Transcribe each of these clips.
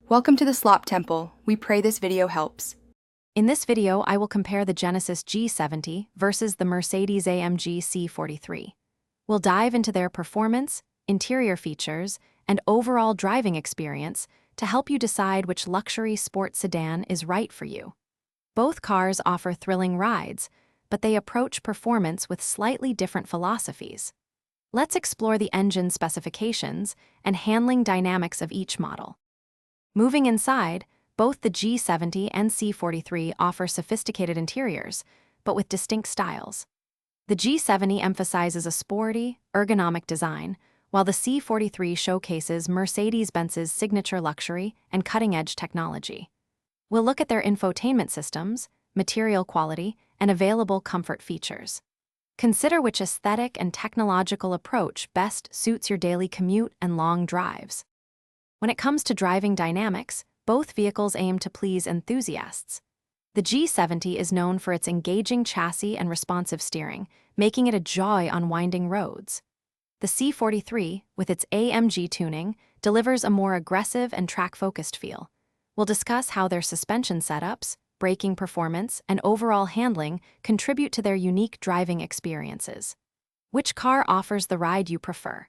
Welcome to the Slop Temple. We pray this video helps. In this video, I will compare the Genesis G70 versus the Mercedes-AMG C43. We'll dive into their performance, interior features, and overall driving experience to help you decide which luxury sports sedan is right for you. Both cars offer thrilling rides, but they approach performance with slightly different philosophies. Let's explore the engine specifications and handling dynamics of each model. Moving inside, both the G70 and C43 offer sophisticated interiors, but with distinct styles. The G70 emphasizes a sporty, ergonomic design, while the C43 showcases Mercedes-Benz's signature luxury and cutting-edge technology. We'll look at their infotainment systems, material quality, and available comfort features. Consider which aesthetic and technological approach best suits your daily commute and long drives. When it comes to driving dynamics, both vehicles aim to please enthusiasts. The G70 is known for its engaging chassis and responsive steering, making it a joy on winding roads. The C43, with its AMG tuning, delivers a more aggressive and track-focused feel. We'll discuss how their suspension setups, braking performance, and overall handling contribute to their unique driving experiences. Which car offers the ride you prefer?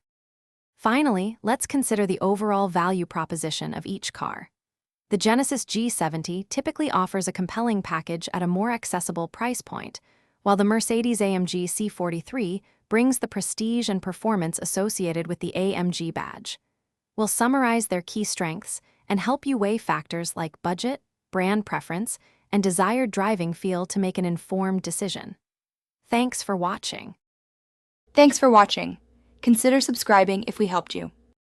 Finally, let's consider the overall value proposition of each car. The Genesis G70 typically offers a compelling package at a more accessible price point, while the Mercedes-AMG C43 brings the prestige and performance associated with the AMG badge. We'll summarize their key strengths and help you weigh factors like budget, brand preference, and desired driving feel to make an informed decision. Thanks for watching. Thanks for watching. Consider subscribing if we helped you.